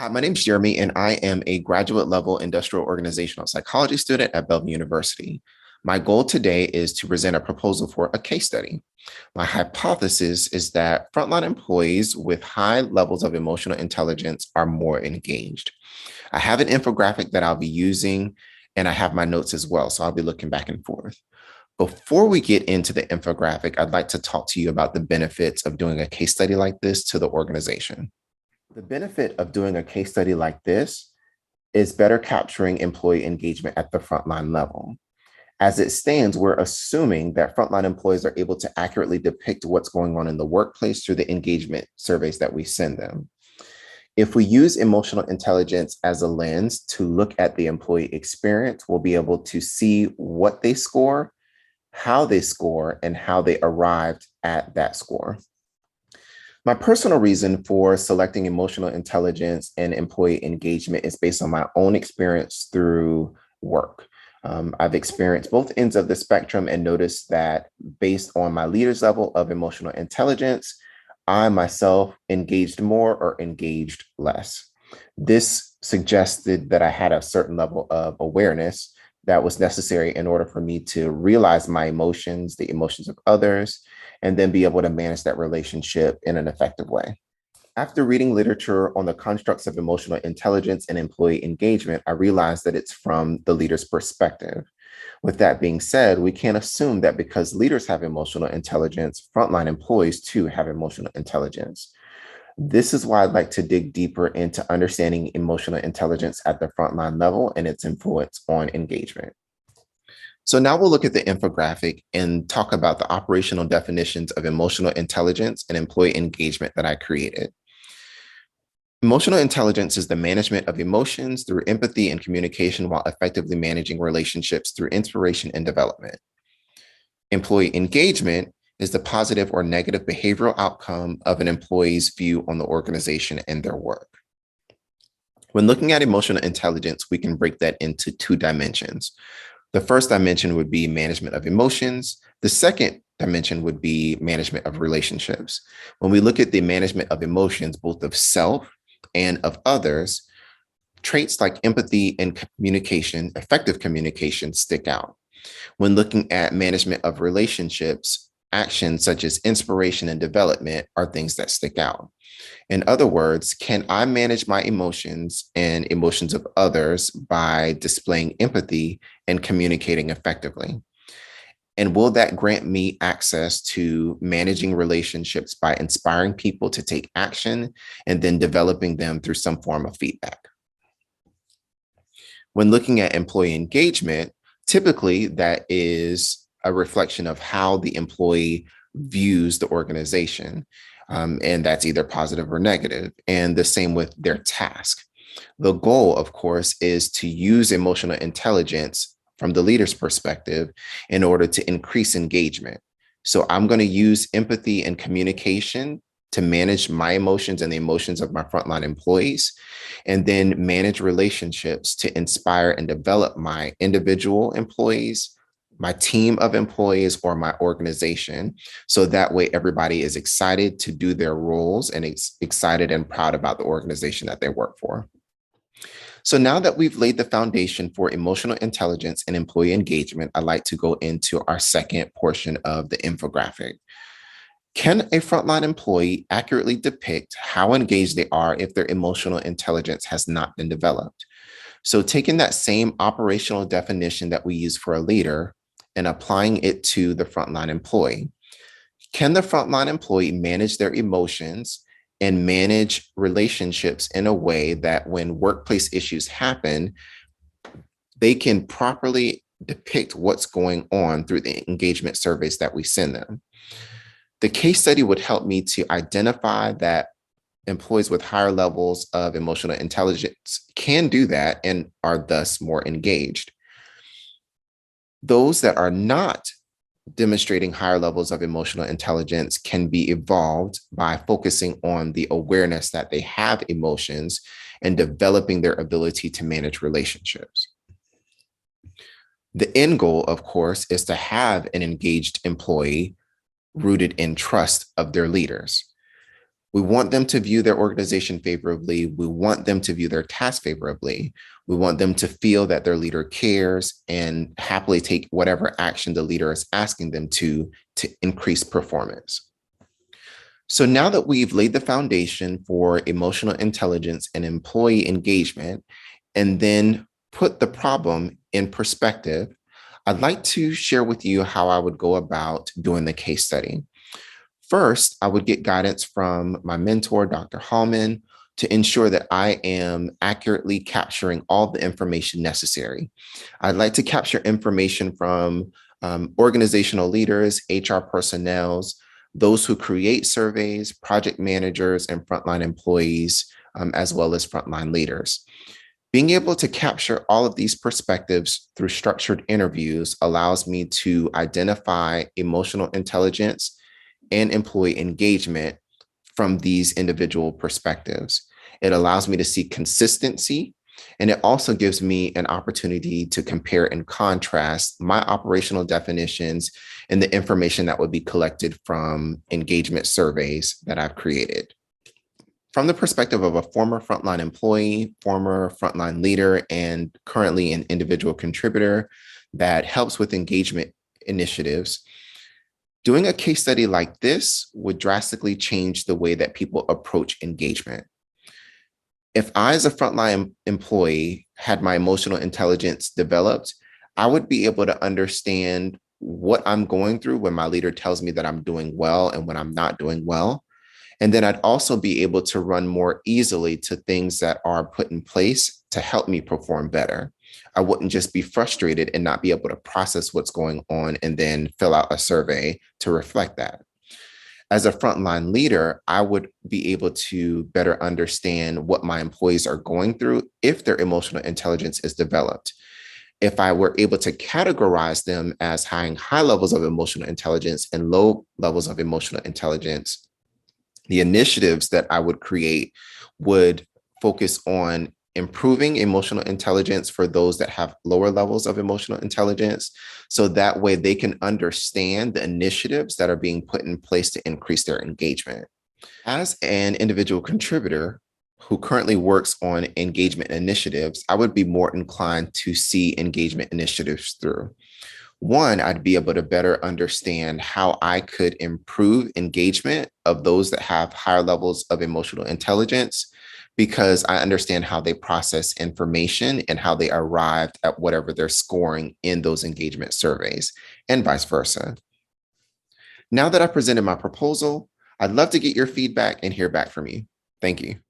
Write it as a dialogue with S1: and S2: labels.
S1: Hi, my name is Jeremy, and I am a graduate level industrial organizational psychology student at Bellevue University. My goal today is to present a proposal for a case study. My hypothesis is that frontline employees with high levels of emotional intelligence are more engaged. I have an infographic that I'll be using, and I have my notes as well, so I'll be looking back and forth. Before we get into the infographic, I'd like to talk to you about the benefits of doing a case study like this to the organization. The benefit of doing a case study like this is better capturing employee engagement at the frontline level. As it stands, we're assuming that frontline employees are able to accurately depict what's going on in the workplace through the engagement surveys that we send them. If we use emotional intelligence as a lens to look at the employee experience, we'll be able to see what they score, how they score, and how they arrived at that score. My personal reason for selecting emotional intelligence and employee engagement is based on my own experience through work. I've experienced both ends of the spectrum and noticed that based on my leader's level of emotional intelligence, I myself engaged more or engaged less. This suggested that I had a certain level of awareness that was necessary in order for me to realize my emotions, the emotions of others, and then be able to manage that relationship in an effective way. After reading literature on the constructs of emotional intelligence and employee engagement, I realized that it's from the leader's perspective. With that being said, we can't assume that because leaders have emotional intelligence, frontline employees too have emotional intelligence. This is why I'd like to dig deeper into understanding emotional intelligence at the frontline level and its influence on engagement. So now we'll look at the infographic and talk about the operational definitions of emotional intelligence and employee engagement that I created. Emotional intelligence is the management of emotions through empathy and communication while effectively managing relationships through inspiration and development. Employee engagement is the positive or negative behavioral outcome of an employee's view on the organization and their work. When looking at emotional intelligence, we can break that into two dimensions. The first dimension would be management of emotions. The second dimension would be management of relationships. When we look at the management of emotions, both of self and of others, traits like empathy and communication, effective communication, stick out. When looking at management of relationships, actions such as inspiration and development are things that stick out. In other words, can I manage my emotions and emotions of others by displaying empathy and communicating effectively? And will that grant me access to managing relationships by inspiring people to take action and then developing them through some form of feedback? When looking at employee engagement, typically that is a reflection of how the employee views the organization. And that's either positive or negative. And the same with their task. The goal, of course, is to use emotional intelligence from the leader's perspective in order to increase engagement. So I'm going to use empathy and communication to manage my emotions and the emotions of my frontline employees, and then manage relationships to inspire and develop my individual employees, my team of employees, or my organization. So that way everybody is excited to do their roles and excited and proud about the organization that they work for. So now that we've laid the foundation for emotional intelligence and employee engagement, I'd like to go into our second portion of the infographic. Can a frontline employee accurately depict how engaged they are if their emotional intelligence has not been developed? So taking that same operational definition that we use for a leader and applying it to the frontline employee. Can the frontline employee manage their emotions and manage relationships in a way that when workplace issues happen, they can properly depict what's going on through the engagement surveys that we send them? The case study would help me to identify that employees with higher levels of emotional intelligence can do that and are thus more engaged. Those that are not demonstrating higher levels of emotional intelligence can be evolved by focusing on the awareness that they have emotions and developing their ability to manage relationships. The end goal, of course, is to have an engaged employee rooted in trust of their leaders. We want them to view their organization favorably. We want them to view their task favorably. We want them to feel that their leader cares and happily take whatever action the leader is asking them to increase performance. So now that we've laid the foundation for emotional intelligence and employee engagement, and then put the problem in perspective, I'd like to share with you how I would go about doing the case study. First, I would get guidance from my mentor, Dr. Hallman, to ensure that I am accurately capturing all the information necessary. I'd like to capture information from organizational leaders, HR personnel, those who create surveys, project managers, and frontline employees, as well as frontline leaders. Being able to capture all of these perspectives through structured interviews allows me to identify emotional intelligence and employee engagement from these individual perspectives. It allows me to see consistency, and it also gives me an opportunity to compare and contrast my operational definitions and the information that would be collected from engagement surveys that I've created. From the perspective of a former frontline employee, former frontline leader, and currently an individual contributor that helps with engagement initiatives, doing a case study like this would drastically change the way that people approach engagement. If I, as a frontline employee, had my emotional intelligence developed, I would be able to understand what I'm going through when my leader tells me that I'm doing well and when I'm not doing well. And then I'd also be able to run more easily to things that are put in place to help me perform better. I wouldn't just be frustrated and not be able to process what's going on and then fill out a survey to reflect that. As a frontline leader, I would be able to better understand what my employees are going through if their emotional intelligence is developed. If I were able to categorize them as having high levels of emotional intelligence and low levels of emotional intelligence, the initiatives that I would create would focus on improving emotional intelligence for those that have lower levels of emotional intelligence. So that way they can understand the initiatives that are being put in place to increase their engagement. As an individual contributor who currently works on engagement initiatives, I would be more inclined to see engagement initiatives through. One, I'd be able to better understand how I could improve engagement of those that have higher levels of emotional intelligence, because I understand how they process information and how they arrived at whatever they're scoring in those engagement surveys, and vice versa. Now that I presented my proposal, I'd love to get your feedback and hear back from you. Thank you.